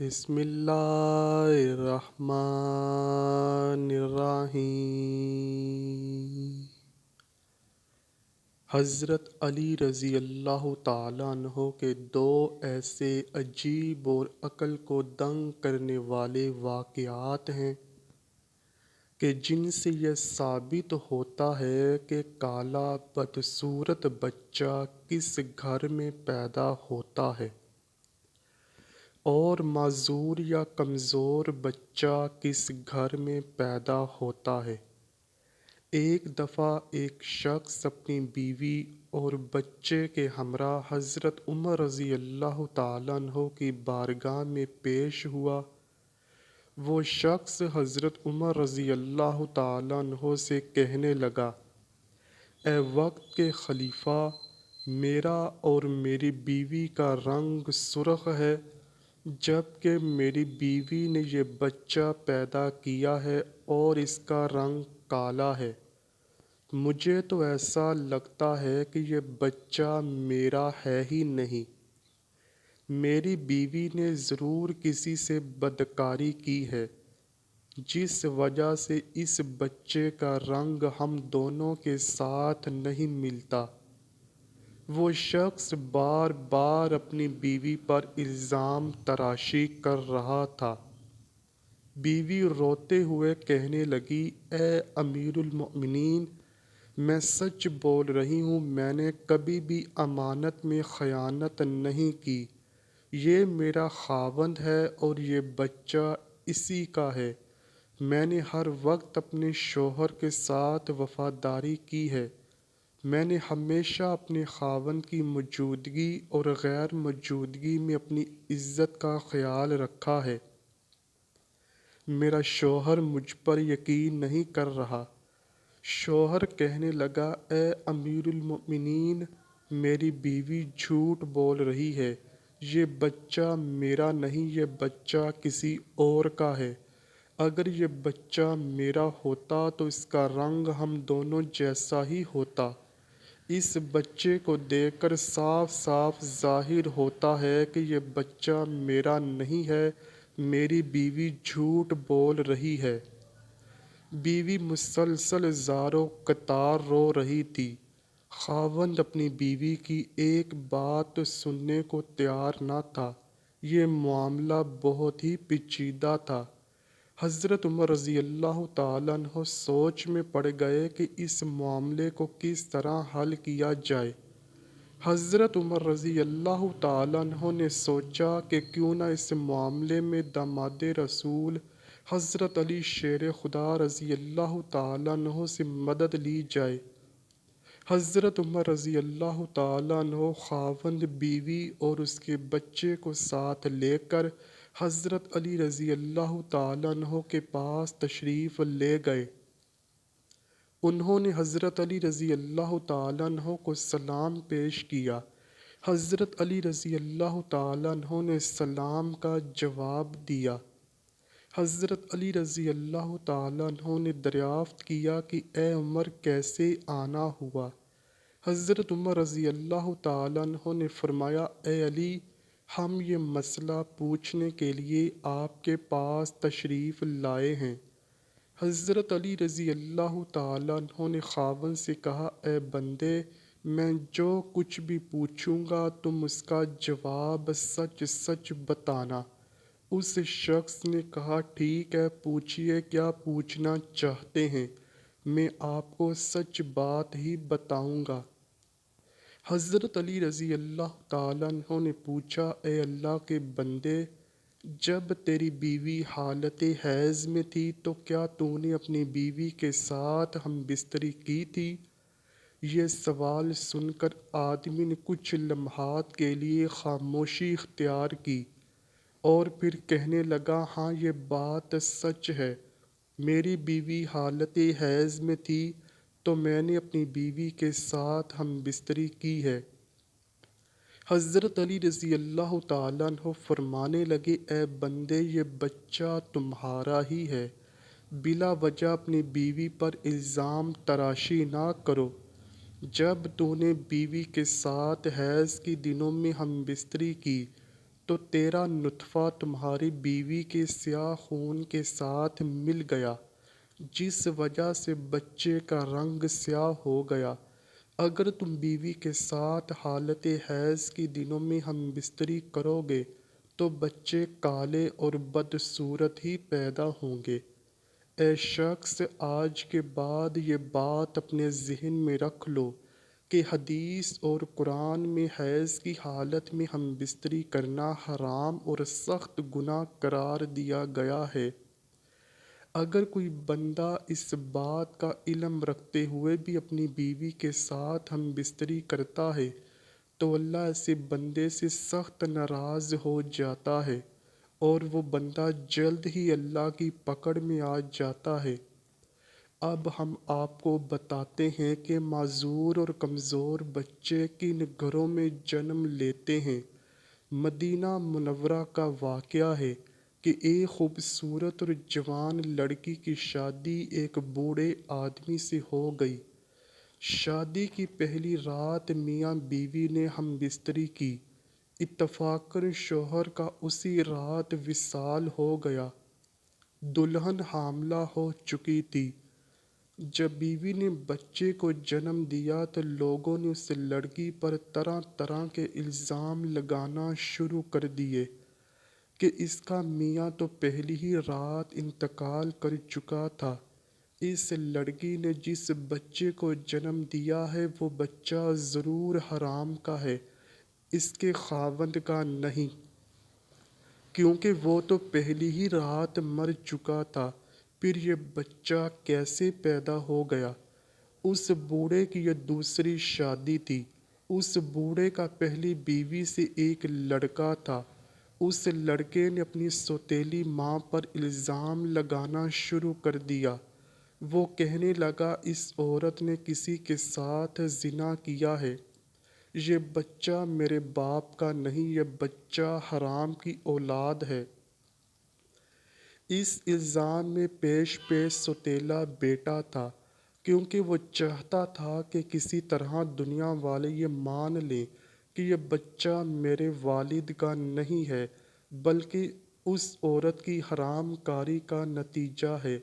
بسم اللہ الرحمن الرحیم۔ حضرت علی رضی اللہ تعالیٰ عنہ کے دو ایسے عجیب اور عقل کو دنگ کرنے والے واقعات ہیں کہ جن سے یہ ثابت ہوتا ہے کہ کالا بدصورت بچہ کس گھر میں پیدا ہوتا ہے اور معذور یا کمزور بچہ کس گھر میں پیدا ہوتا ہے۔ ایک دفعہ ایک شخص اپنی بیوی اور بچے کے ہمراہ حضرت عمر رضی اللہ تعالیٰ عنہ کی بارگاہ میں پیش ہوا۔ وہ شخص حضرت عمر رضی اللہ تعالیٰ عنہ سے کہنے لگا، اے وقت کے خلیفہ، میرا اور میری بیوی کا رنگ سرخ ہے، جبکہ میری بیوی نے یہ بچہ پیدا کیا ہے اور اس کا رنگ کالا ہے۔ مجھے تو ایسا لگتا ہے کہ یہ بچہ میرا ہے ہی نہیں۔ میری بیوی نے ضرور کسی سے بدکاری کی ہے، جس وجہ سے اس بچے کا رنگ ہم دونوں کے ساتھ نہیں ملتا۔ وہ شخص بار بار اپنی بیوی پر الزام تراشی کر رہا تھا۔ بیوی روتے ہوئے کہنے لگی، اے امیر المؤمنین، میں سچ بول رہی ہوں، میں نے کبھی بھی امانت میں خیانت نہیں کی۔ یہ میرا خاوند ہے اور یہ بچہ اسی کا ہے۔ میں نے ہر وقت اپنے شوہر کے ساتھ وفاداری کی ہے۔ میں نے ہمیشہ اپنے خاوند کی موجودگی اور غیر موجودگی میں اپنی عزت کا خیال رکھا ہے۔ میرا شوہر مجھ پر یقین نہیں کر رہا۔ شوہر کہنے لگا، اے امیر المؤمنین، میری بیوی جھوٹ بول رہی ہے، یہ بچہ میرا نہیں، یہ بچہ کسی اور کا ہے۔ اگر یہ بچہ میرا ہوتا تو اس کا رنگ ہم دونوں جیسا ہی ہوتا۔ اس بچے کو دیکھ کر صاف صاف ظاہر ہوتا ہے کہ یہ بچہ میرا نہیں ہے، میری بیوی جھوٹ بول رہی ہے۔ بیوی مسلسل زار و قطار رو رہی تھی۔ خاوند اپنی بیوی کی ایک بات سننے کو تیار نہ تھا۔ یہ معاملہ بہت ہی پیچیدہ تھا۔ حضرت عمر رضی اللہ تعالیٰ عنہ سوچ میں پڑ گئے کہ اس معاملے کو کس طرح حل کیا جائے۔ حضرت عمر رضی اللہ تعالیٰ عنہ نے سوچا کہ کیوں نہ اس معاملے میں داماد رسول حضرت علی شیر خدا رضی اللہ تعالیٰ عنہ سے مدد لی جائے۔ حضرت عمر رضی اللہ تعالیٰ عنہ خاوند، بیوی اور اس کے بچے کو ساتھ لے کر حضرت علی رضی اللہ تعالیٰ عنہ کے پاس تشریف لے گئے۔ انہوں نے حضرت علی رضی اللہ تعالیٰ عنہ کو سلام پیش کیا۔ حضرت علی رضی اللہ تعالیٰ عنہ نے سلام کا جواب دیا۔ حضرت علی رضی اللہ تعالیٰ عنہ نے دریافت کیا کہ اے عمر، کیسے آنا ہوا؟ حضرت عمر رضی اللہ تعالیٰ عنہ نے فرمایا، اے علی، ہم یہ مسئلہ پوچھنے کے لیے آپ کے پاس تشریف لائے ہیں۔ حضرت علی رضی اللہ تعالیٰ عنہ نے خاوند سے کہا، اے بندے، میں جو کچھ بھی پوچھوں گا تم اس کا جواب سچ سچ بتانا۔ اس شخص نے کہا، ٹھیک ہے، پوچھئے، کیا پوچھنا چاہتے ہیں؟ میں آپ کو سچ بات ہی بتاؤں گا۔ حضرت علی رضی اللہ تعالیٰ عنہ نے پوچھا، اے اللہ کے بندے، جب تیری بیوی حالت حیض میں تھی تو کیا تو نے اپنی بیوی کے ساتھ ہم بستری کی تھی؟ یہ سوال سن کر آدمی نے کچھ لمحات کے لیے خاموشی اختیار کی اور پھر کہنے لگا، ہاں، یہ بات سچ ہے، میری بیوی حالت حیض میں تھی تو میں نے اپنی بیوی کے ساتھ ہم بستری کی ہے۔ حضرت علی رضی اللہ تعالیٰ عنہ فرمانے لگے، اے بندے، یہ بچہ تمہارا ہی ہے، بلا وجہ اپنی بیوی پر الزام تراشی نہ کرو۔ جب تو نے بیوی کے ساتھ حیض کے دنوں میں ہم بستری کی تو تیرا نطفہ تمہاری بیوی کے سیاہ خون کے ساتھ مل گیا، جس وجہ سے بچے کا رنگ سیاہ ہو گیا۔ اگر تم بیوی کے ساتھ حالت حیض کے دنوں میں ہم بستری کرو گے تو بچے کالے اور بدصورت ہی پیدا ہوں گے۔ اے شخص، آج کے بعد یہ بات اپنے ذہن میں رکھ لو کہ حدیث اور قرآن میں حیض کی حالت میں ہم بستری کرنا حرام اور سخت گناہ قرار دیا گیا ہے۔ اگر کوئی بندہ اس بات کا علم رکھتے ہوئے بھی اپنی بیوی کے ساتھ ہم بستری کرتا ہے تو اللہ ایسے بندے سے سخت ناراض ہو جاتا ہے اور وہ بندہ جلد ہی اللہ کی پکڑ میں آ جاتا ہے۔ اب ہم آپ کو بتاتے ہیں کہ معذور اور کمزور بچے کن گھروں میں جنم لیتے ہیں۔ مدینہ منورہ کا واقعہ ہے کہ ایک خوبصورت اور جوان لڑکی کی شادی ایک بوڑھے آدمی سے ہو گئی۔ شادی کی پہلی رات میاں بیوی نے ہم بستری کی۔ اتفاقاً شوہر کا اسی رات وصال ہو گیا۔ دلہن حاملہ ہو چکی تھی۔ جب بیوی نے بچے کو جنم دیا تو لوگوں نے اس لڑکی پر طرح طرح کے الزام لگانا شروع کر دیے کہ اس کا میاں تو پہلی ہی رات انتقال کر چکا تھا۔ اس لڑکی نے جس بچے کو جنم دیا ہے وہ بچہ ضرور حرام کا ہے، اس کے خاوند کا نہیں، کیونکہ وہ تو پہلی ہی رات مر چکا تھا۔ پھر یہ بچہ کیسے پیدا ہو گیا؟ اس بوڑھے کی یہ دوسری شادی تھی۔ اس بوڑھے کا پہلی بیوی سے ایک لڑکا تھا۔ اس لڑکے نے اپنی سوتیلی ماں پر الزام لگانا شروع کر دیا۔ وہ کہنے لگا اس عورت نے کسی کے ساتھ زنا کیا ہے، یہ بچہ میرے باپ کا نہیں، یہ بچہ حرام کی اولاد ہے۔ اس الزام میں پیش سوتیلا بیٹا تھا، کیونکہ وہ چاہتا تھا کہ کسی طرح دنیا والے یہ مان لیں کہ یہ بچہ میرے والد کا نہیں ہے بلکہ اس عورت کی حرام کاری کا نتیجہ ہے،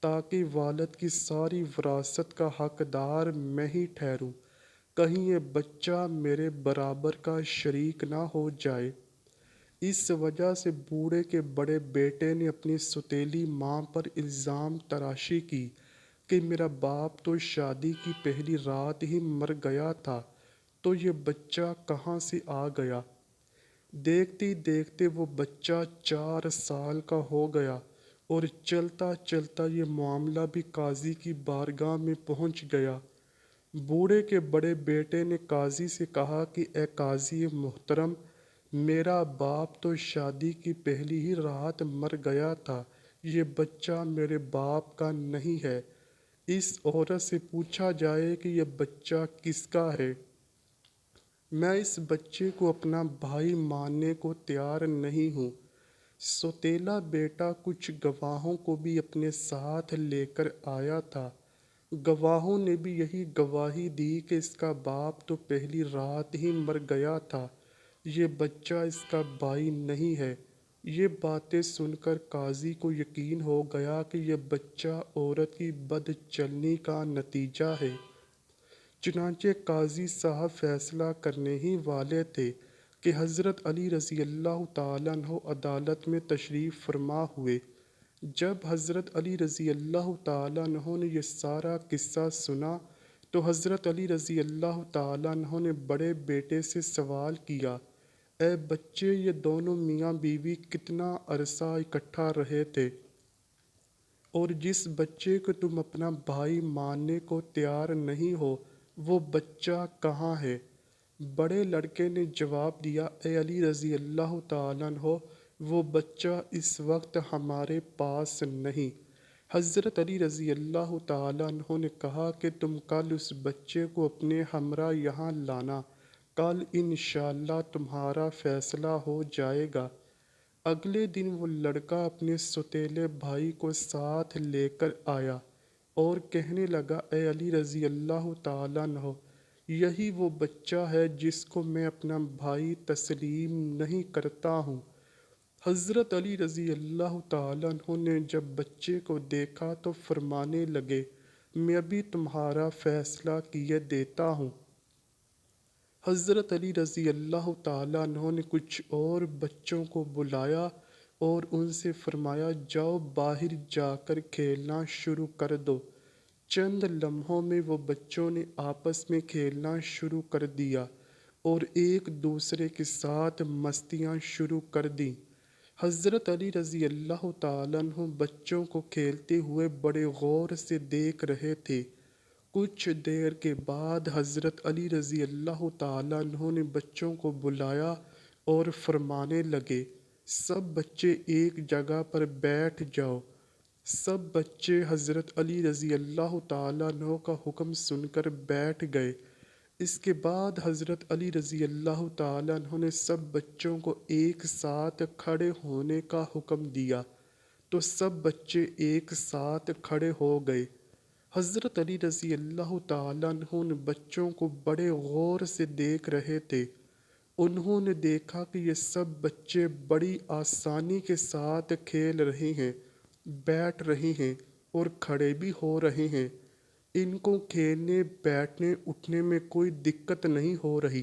تاکہ والد کی ساری وراثت کا حقدار میں ہی ٹھہروں، کہیں یہ بچہ میرے برابر کا شریک نہ ہو جائے۔ اس وجہ سے بوڑھے کے بڑے بیٹے نے اپنی سوتیلی ماں پر الزام تراشی کی کہ میرا باپ تو شادی کی پہلی رات ہی مر گیا تھا، تو یہ بچہ کہاں سے آ گیا؟ دیکھتے دیکھتے وہ بچہ 4 سال کا ہو گیا اور چلتا چلتا یہ معاملہ بھی قاضی کی بارگاہ میں پہنچ گیا۔ بوڑھے کے بڑے بیٹے نے قاضی سے کہا کہ اے قاضی محترم، میرا باپ تو شادی کی پہلی ہی رات مر گیا تھا، یہ بچہ میرے باپ کا نہیں ہے۔ اس عورت سے پوچھا جائے کہ یہ بچہ کس کا ہے۔ میں اس بچے کو اپنا بھائی ماننے کو تیار نہیں ہوں۔ سوتیلا بیٹا کچھ گواہوں کو بھی اپنے ساتھ لے کر آیا تھا۔ گواہوں نے بھی یہی گواہی دی کہ اس کا باپ تو پہلی رات ہی مر گیا تھا، یہ بچہ اس کا بھائی نہیں ہے۔ یہ باتیں سن کر قاضی کو یقین ہو گیا کہ یہ بچہ عورت کی بد چلنی کا نتیجہ ہے۔ چنانچہ قاضی صاحب فیصلہ کرنے ہی والے تھے کہ حضرت علی رضی اللہ تعالیٰ عنہ عدالت میں تشریف فرما ہوئے۔ جب حضرت علی رضی اللہ تعالیٰ عنہ نے یہ سارا قصہ سنا تو حضرت علی رضی اللہ تعالیٰ عنہ نے بڑے بیٹے سے سوال کیا، اے بچے، یہ دونوں میاں بیوی کتنا عرصہ اکٹھا رہے تھے؟ اور جس بچے کو تم اپنا بھائی ماننے کو تیار نہیں ہو وہ بچہ کہاں ہے؟ بڑے لڑکے نے جواب دیا، اے علی رضی اللہ تعالیٰ عنہ، وہ بچہ اس وقت ہمارے پاس نہیں۔ حضرت علی رضی اللہ تعالیٰ عنہ نے کہا کہ تم کل اس بچے کو اپنے ہمراہ یہاں لانا، کل انشاءاللہ تمہارا فیصلہ ہو جائے گا۔ اگلے دن وہ لڑکا اپنے سوتیلے بھائی کو ساتھ لے کر آیا اور کہنے لگا، اے علی رضی اللہ تعالیٰ عنہ، یہی وہ بچہ ہے جس کو میں اپنا بھائی تسلیم نہیں کرتا ہوں۔ حضرت علی رضی اللہ تعالیٰ عنہ نے جب بچے کو دیکھا تو فرمانے لگے، میں بھی تمہارا فیصلہ کیے دیتا ہوں۔ حضرت علی رضی اللہ تعالیٰ عنہ نے کچھ اور بچوں کو بلایا اور ان سے فرمایا، جاؤ باہر جا کر کھیلنا شروع کر دو۔ چند لمحوں میں وہ بچوں نے آپس میں کھیلنا شروع کر دیا اور ایک دوسرے کے ساتھ مستیاں شروع کر دیں۔ حضرت علی رضی اللہ تعالیٰ عنہ بچوں کو کھیلتے ہوئے بڑے غور سے دیکھ رہے تھے۔ کچھ دیر کے بعد حضرت علی رضی اللہ تعالیٰ عنہ نے بچوں کو بلایا اور فرمانے لگے، سب بچے ایک جگہ پر بیٹھ جاؤ۔ سب بچے حضرت علی رضی اللہ تعالیٰ عنہ کا حکم سن کر بیٹھ گئے۔ اس کے بعد حضرت علی رضی اللہ تعالیٰ عنہ نے سب بچوں کو ایک ساتھ کھڑے ہونے کا حکم دیا تو سب بچے ایک ساتھ کھڑے ہو گئے۔ حضرت علی رضی اللہ تعالیٰ عنہ نے بچوں کو بڑے غور سے دیکھ رہے تھے۔ انہوں نے دیکھا کہ یہ سب بچے بڑی آسانی کے ساتھ کھیل رہے ہیں، بیٹھ رہے ہیں اور کھڑے بھی ہو رہے ہیں۔ ان کو کھیلنے، بیٹھنے، اٹھنے میں کوئی دقت نہیں ہو رہی،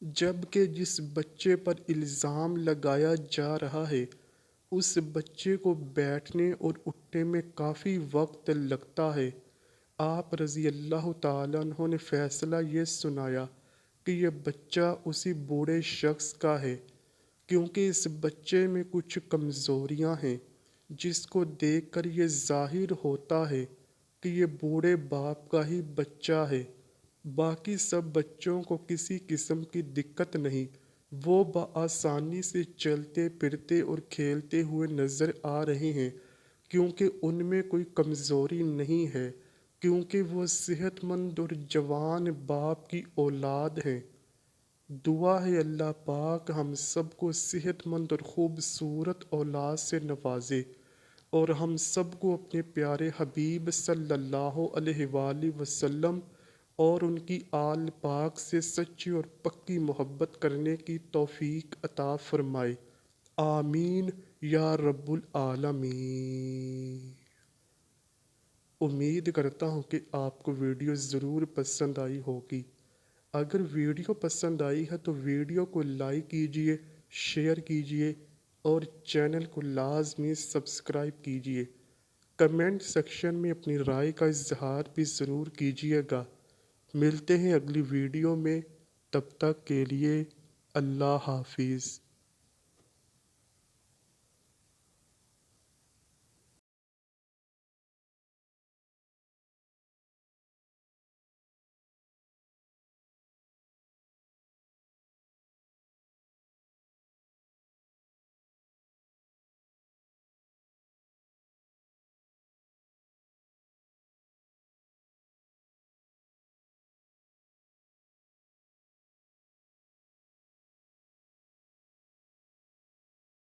جبکہ جس بچے پر الزام لگایا جا رہا ہے اس بچے کو بیٹھنے اور اٹھنے میں کافی وقت لگتا ہے۔ آپ رضی اللہ تعالیٰ عنہ نے فیصلہ یہ سنایا کہ یہ بچہ اسی بوڑھے شخص کا ہے، کیونکہ اس بچے میں کچھ کمزوریاں ہیں جس کو دیکھ کر یہ ظاہر ہوتا ہے کہ یہ بوڑھے باپ کا ہی بچہ ہے۔ باقی سب بچوں کو کسی قسم کی دقت نہیں، وہ بآسانی سے چلتے پھرتے اور کھیلتے ہوئے نظر آ رہے ہیں، کیونکہ ان میں کوئی کمزوری نہیں ہے، کیونکہ وہ صحت مند اور جوان باپ کی اولاد ہیں۔ دعا ہے اللہ پاک ہم سب کو صحت مند اور خوبصورت اولاد سے نوازے اور ہم سب کو اپنے پیارے حبیب صلی اللہ علیہ وآلہ وسلم اور ان کی آل پاک سے سچی اور پکی محبت کرنے کی توفیق عطا فرمائے، آمین یا رب العالمین۔ امید کرتا ہوں کہ آپ کو ویڈیو ضرور پسند آئی ہوگی۔ اگر ویڈیو پسند آئی ہے تو ویڈیو کو لائک کیجئے، شیئر کیجئے اور چینل کو لازمی سبسکرائب کیجئے۔ کمنٹ سیکشن میں اپنی رائے کا اظہار بھی ضرور کیجئے گا۔ ملتے ہیں اگلی ویڈیو میں، تب تک کے لیے اللہ حافظ۔